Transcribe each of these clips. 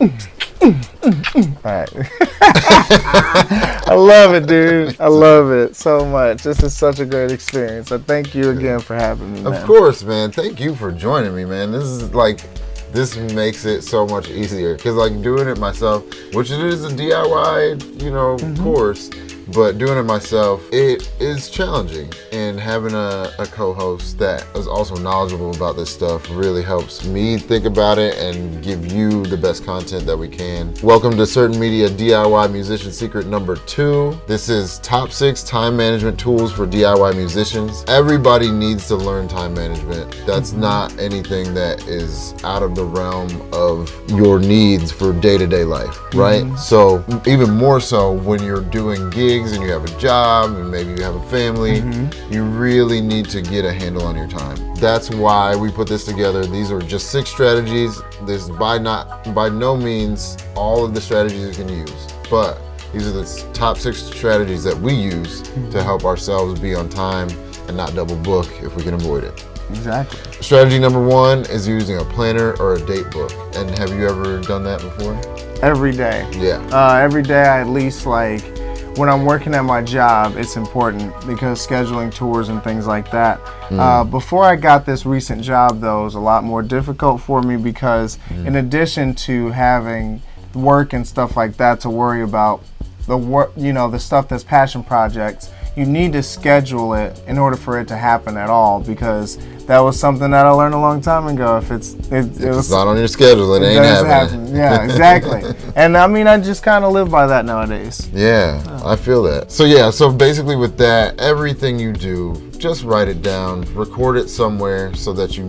Right. I love it, dude. I love it so much. This is such a great experience. So thank you again for having me, man. Of course, man. Thank you for joining me, man. This makes it so much easier because doing it myself, which it is a DIY, course, but doing it myself, it is challenging. And having a co-host that is also knowledgeable about this stuff really helps me think about it and give you the best content that we can. Welcome to Certain Media DIY Musician Secret number 2. This is top 6 time management tools for DIY musicians. Everybody needs to learn time management. That's not anything that is out of the realm of your needs for day-to-day life, right? So even more so when you're doing gigs and you have a job and maybe you have a family, you really need to get a handle on your time. That's why we put this together. These are just 6 strategies. This is by no means all of the strategies you can use, but these are the top 6 strategies that we use to help ourselves be on time and not double book if we can avoid it. Exactly. Strategy number 1 is using a planner or a date book. And have you ever done that before? Every day. Yeah. Every day I at least when I'm working at my job, it's important because scheduling tours and things like that. Before I got this recent job, though, it was a lot more difficult for me because in addition to having work and stuff like that to worry about, the stuff that's passion projects, you need to schedule it in order for it to happen at all, because that was something that I learned a long time ago. If it's not on your schedule, it ain't happening. Yeah, exactly. And I just kind of live by that nowadays. Yeah, I feel that. So basically with that, everything you do, just write it down, record it somewhere so that you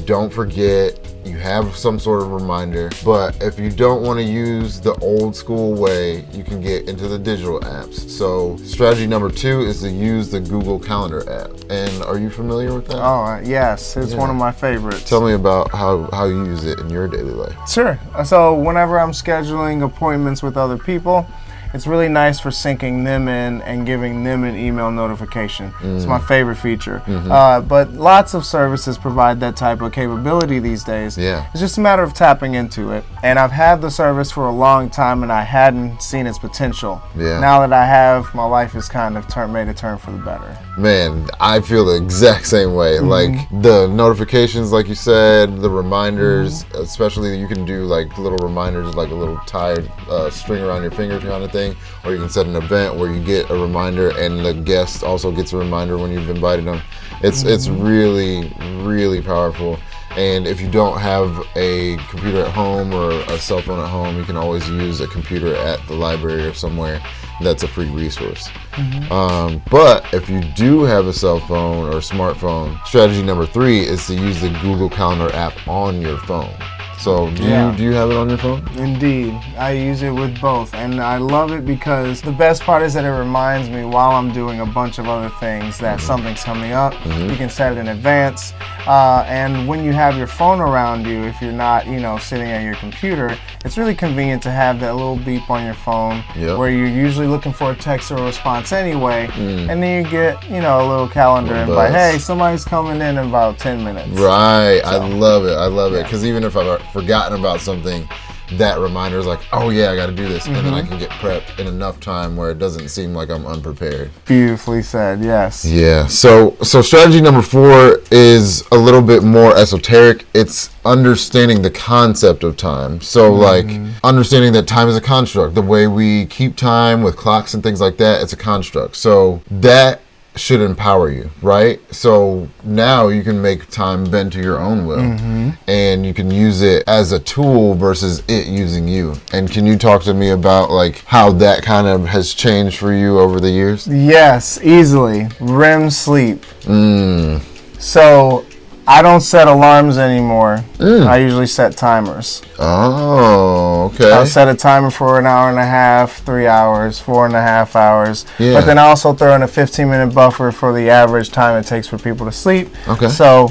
don't forget, you have some sort of reminder. But if you don't want to use the old school way, you can get into the digital apps. So strategy number 2 is to use the Google Calendar app. And are you familiar with that? Oh, yes. It's one of my favorites. Tell me about how you use it in your daily life. Sure. So whenever I'm scheduling appointments with other people, it's really nice for syncing them in and giving them an email notification. It's my favorite feature. But lots of services provide that type of capability these days. Yeah. It's just a matter of tapping into it. And I've had the service for a long time and I hadn't seen its potential. Yeah. Now that I have, my life has kind of made a turn for the better. Man, I feel the exact same way. Like the notifications, like you said, the reminders, especially you can do little reminders, like a little tied string around your finger kind of thing, or you can set an event where you get a reminder and the guest also gets a reminder when you've invited them. It's really, really powerful. And if you don't have a computer at home or a cell phone at home, you can always use a computer at the library or somewhere. That's a free resource. But if you do have a cell phone or smartphone, strategy number 3 is to use the Google Calendar app on your phone. So do you have it on your phone? Indeed. I use it with both, and I love it because the best part is that it reminds me while I'm doing a bunch of other things that something's coming up. You can set it in advance, and when you have your phone around you, if you're not sitting at your computer, it's really convenient to have that little beep on your phone where you're usually looking for a text or a response anyway, and then you get a little calendar invite. Hey, somebody's coming in about 10 minutes. Right. So, I love it because even if I've forgotten about something, that reminder is like, oh yeah, I got to do this, and then I can get prepped in enough time where it doesn't seem like I'm unprepared. Beautifully said. Yes. Yeah. So strategy number 4 is a little bit more esoteric. It's understanding the concept of time. So understanding that time is a construct. The way we keep time with clocks and things like that, it's a construct. So that should empower you, right? So now you can make time bend to your own will, and you can use it as a tool versus it using you. And can you talk to me about how that kind of has changed for you over the years? Yes, easily. REM sleep. So I don't set alarms anymore. I usually set timers. Oh, okay. I'll set a timer for an hour and a half, 3 hours, 4.5 hours. Yeah. But then I also throw in a 15-minute buffer for the average time it takes for people to sleep. Okay. So,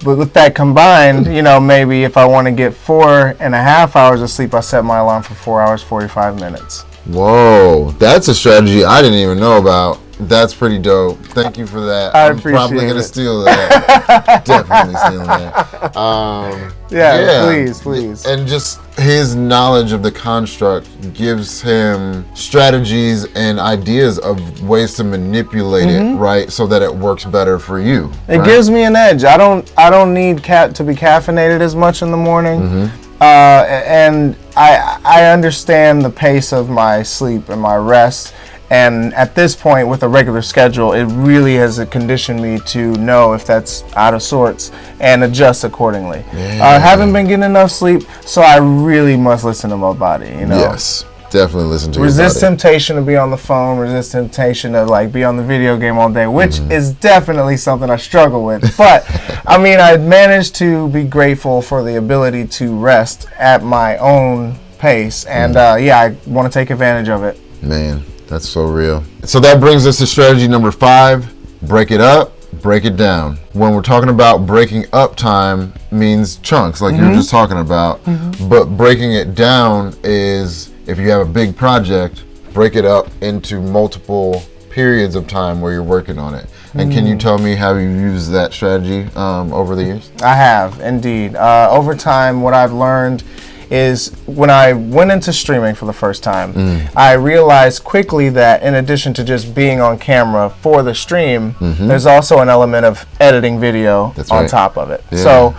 but with that combined, maybe if I want to get 4.5 hours of sleep, I set my alarm for 4 hours, 45 minutes. Whoa, that's a strategy I didn't even know about. That's pretty dope. Thank you for that. I I'm probably appreciate gonna it. steal that. Definitely stealing that. Yeah, please. And just his knowledge of the construct gives him strategies and ideas of ways to manipulate it, right, so that it works better for you. It gives me an edge. I don't need to be caffeinated as much in the morning. And I understand the pace of my sleep and my rest. And at this point, with a regular schedule, it really has conditioned me to know if that's out of sorts and adjust accordingly. I haven't been getting enough sleep, so I really must listen to my body, you know? Yes, definitely listen to your Resist body. temptation to be on the phone, resist temptation to like be on the video game all day, which is definitely something I struggle with. But I mean, I managed to be grateful for the ability to rest at my own pace. And yeah, I want to take advantage of it. Man, that's so real. So that brings us to strategy number 5, break it up, break it down. When we're talking about breaking up time means chunks, like you were just talking about. But breaking it down is, if you have a big project, break it up into multiple periods of time where you're working on it. And can you tell me how you use that strategy over the years? I have, indeed. Over time, what I've learned is when I went into streaming for the first time, I realized quickly that in addition to just being on camera for the stream, there's also an element of editing video on top of it. Yeah. So,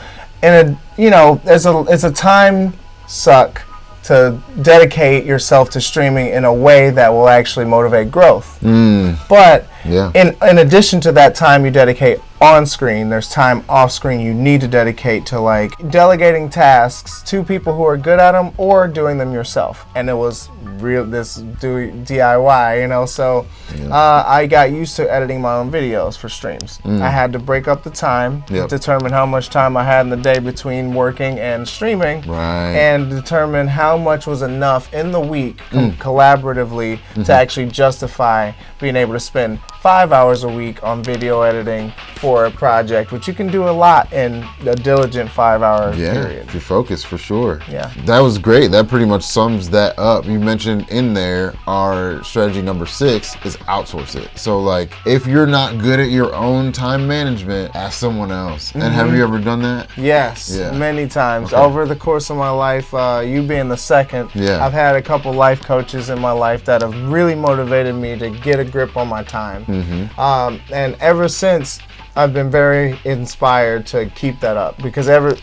it's a time suck to dedicate yourself to streaming in a way that will actually motivate growth. But in addition to that time you dedicate on screen, there's time off screen you need to dedicate to like delegating tasks to people who are good at them or doing them yourself. And it was DIY, you know, so I got used to editing my own videos for streams. I had to break up the time, determine how much time I had in the day between working and streaming, and determine how much was enough in the week collaboratively to actually justify being able to spend 5 hours a week on video editing for a project, which you can do a lot in a diligent 5-hour period. If you're focused, for sure. Yeah. That was great. That pretty much sums that up. You mentioned in there our strategy number 6 is outsource it. So like, if you're not good at your own time management, ask someone else. And have you ever done that? Yes, many times. Over the course of my life, you being the second, I've had a couple life coaches in my life that have really motivated me to get a grip on my time. And ever since, I've been very inspired to keep that up, because ever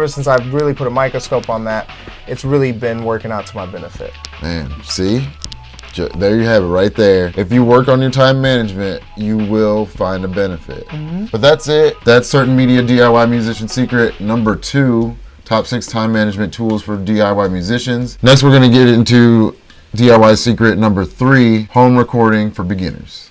since I've really put a microscope on that, it's really been working out to my benefit. Man, see? There you have it right there. If you work on your time management, you will find a benefit. But that's it. That's Certain Media DIY Musician Secret number 2, top 6 time management tools for DIY musicians. Next, we're going to get into DIY secret number 3, home recording for beginners.